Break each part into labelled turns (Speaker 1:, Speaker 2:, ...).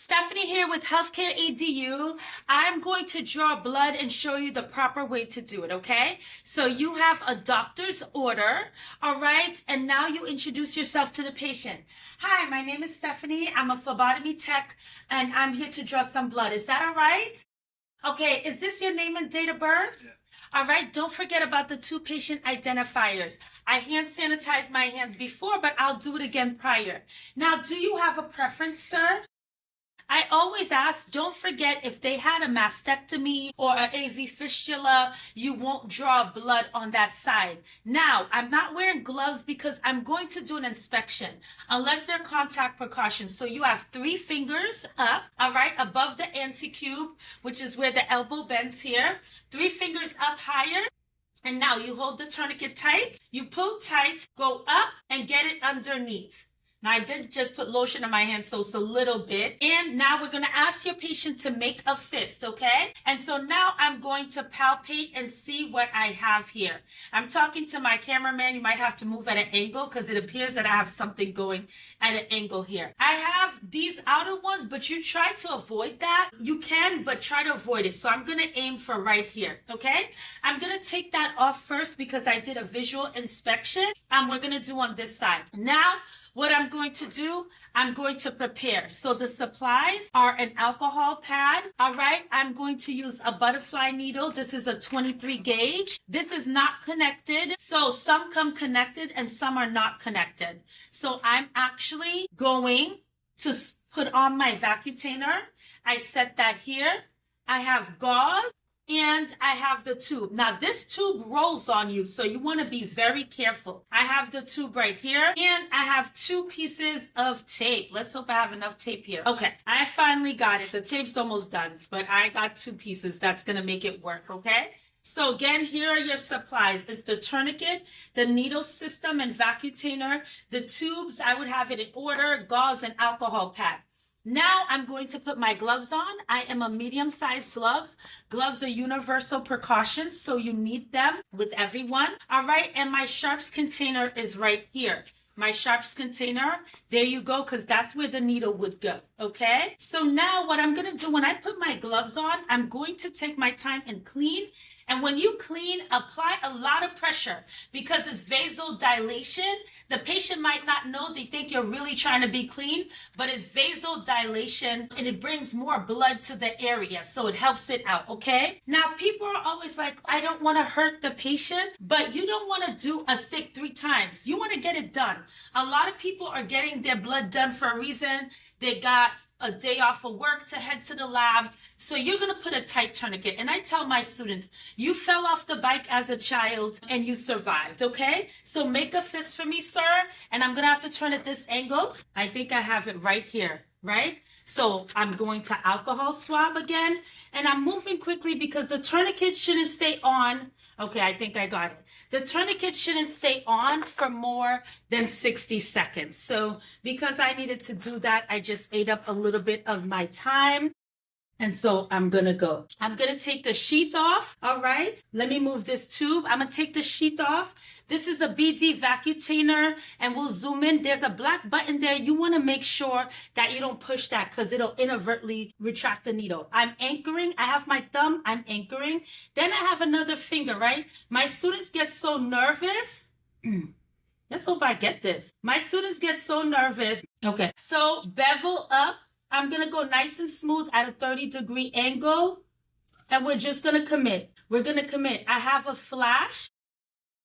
Speaker 1: Stephanie here with Healthcare-Edu. I'm going to draw blood and show you the proper way to do it, okay? So you have a doctor's order, all right? And now you introduce yourself to the patient. Hi, my name is Stephanie. I'm a phlebotomy tech, and I'm here to draw some blood. Is that all right? Okay, is this your name and date of birth? Yeah. All right, don't forget about the 2 patient identifiers. I hand sanitized my hands before, but I'll do it again prior. Now, do you have a preference, sir? I always ask, don't forget if they had a mastectomy or an AV fistula, you won't draw blood on that side. Now, I'm not wearing gloves because I'm going to do an inspection, unless they're contact precautions. So you have 3 fingers up, all right, above the anticube, which is where the elbow bends here. 3 fingers up higher. And now you hold the tourniquet tight, you pull tight, go up and get it underneath. Now, I did just put lotion on my hand, so it's a little bit. And now we're going to ask your patient to make a fist, okay? And so now I'm going to palpate and see what I have here. I'm talking to my cameraman. You might have to move at an angle because it appears that I have something going at an angle here. I have these outer ones, but you try to avoid that. You can, but try to avoid it. So I'm going to aim for right here, okay? I'm going to take that off first because I did a visual inspection. And we're going to do on this side. Now, what I'm going to do, I'm going to prepare. So the supplies are an alcohol pad. All right. I'm going to use a butterfly needle. This is a 23 gauge. This is not connected. So some come connected and some are not connected. So I'm actually going to put on my vacutainer. I set that here. I have gauze. And I have the tube. Now, this tube rolls on you, so you want to be very careful. I have the tube right here, and I have 2 pieces of tape. Let's hope I have enough tape here. Okay, I finally got it. The tape's almost done, but I got 2 pieces. That's going to make it work, okay? So again, here are your supplies. It's the tourniquet, the needle system and vacutainer, the tubes. I would have it in order, gauze and alcohol pad. Now I'm going to put my gloves on. I am a medium-sized gloves. Gloves are universal precautions, so you need them with everyone. All right, and my sharps container is right here. My sharps container, there you go, because that's where the needle would go, okay? So now what I'm going to do when I put my gloves on, I'm going to take my time and clean. And when you clean, apply a lot of pressure because it's vasodilation. The patient might not know. They think you're really trying to be clean, but it's vasodilation and it brings more blood to the area. So it helps it out, okay? Now, people are always like, I don't want to hurt the patient, but you don't want to do a stick 3 times. You want to get it done. A lot of people are getting their blood done for a reason. They got a day off of work to head to the lab. So you're going to put a tight tourniquet. And I tell my students, you fell off the bike as a child and you survived, okay? So make a fist for me, sir. And I'm going to have to turn at this angle. I think I have it right here, right? So I'm going to alcohol swab again. And I'm moving quickly because the tourniquet shouldn't stay on. Okay, I think I got it. The tourniquet shouldn't stay on for more than 60 seconds. So because I needed to do that, I just ate up a little bit of my time. And so I'm going to go. I'm going to take the sheath off. All right. Let me move this tube. I'm going to take the sheath off. This is a BD vacutainer and we'll zoom in. There's a black button there. You want to make sure that you don't push that because it'll inadvertently retract the needle. I'm anchoring. I have my thumb. I'm anchoring. Then I have another finger, right? My students get so nervous. Let's hope I get this. My students get so nervous. Okay. So bevel up. I'm going to go nice and smooth at a 30-degree angle, and we're just going to commit. We're going to commit. I have a flash.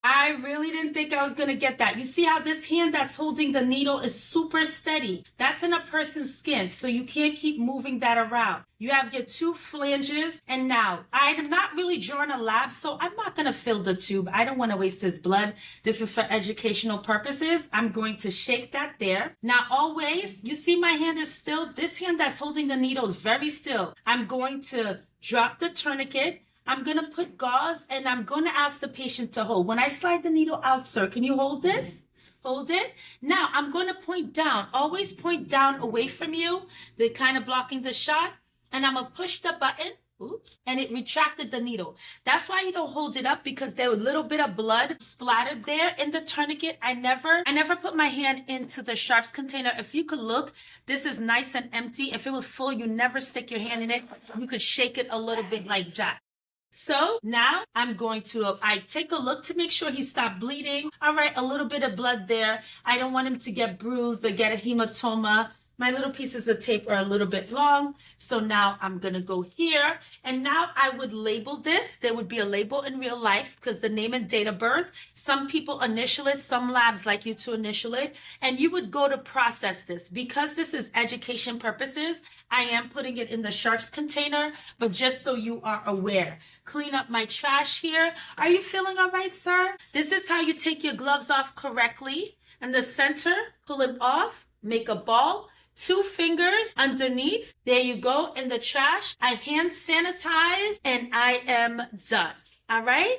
Speaker 1: I really didn't think I was going to get that. You see how this hand that's holding the needle is super steady. That's in a person's skin, so you can't keep moving that around. You have your 2 flanges, and now I'm not really drawing a lab, so I'm not going to fill the tube. I don't want to waste his blood. This is for educational purposes. I'm going to shake that there. Now, always, you see my hand is still, this hand that's holding the needle is very still. I'm going to drop the tourniquet. I'm going to put gauze and I'm going to ask the patient to hold. When I slide the needle out, sir, can you hold this? Hold it. Now I'm going to point down. Always point down away from you. They're kind of blocking the shot. And I'm going to push the button Oops. And it retracted the needle. That's why you don't hold it up, because there was a little bit of blood splattered there in the tourniquet. I never put my hand into the sharps container. If you could look, this is nice and empty. If it was full, you never stick your hand in it. You could shake it a little bit like that. So now I'm going to, I take a look to make sure he stopped bleeding. All right, a little bit of blood there. I don't want him to get bruised or get a hematoma. My little pieces of tape are a little bit long. So now I'm going to go here. And now I would label this. There would be a label in real life because the name and date of birth. Some people initial it. Some labs like you to initial it. And you would go to process this. Because this is education purposes, I am putting it in the sharps container. But just so you are aware. Clean up my trash here. Are you feeling all right, sir? This is how you take your gloves off correctly. And the center, pull it off. Make a ball. 2 fingers underneath. There you go in the trash. I hand sanitize and I am done. All right.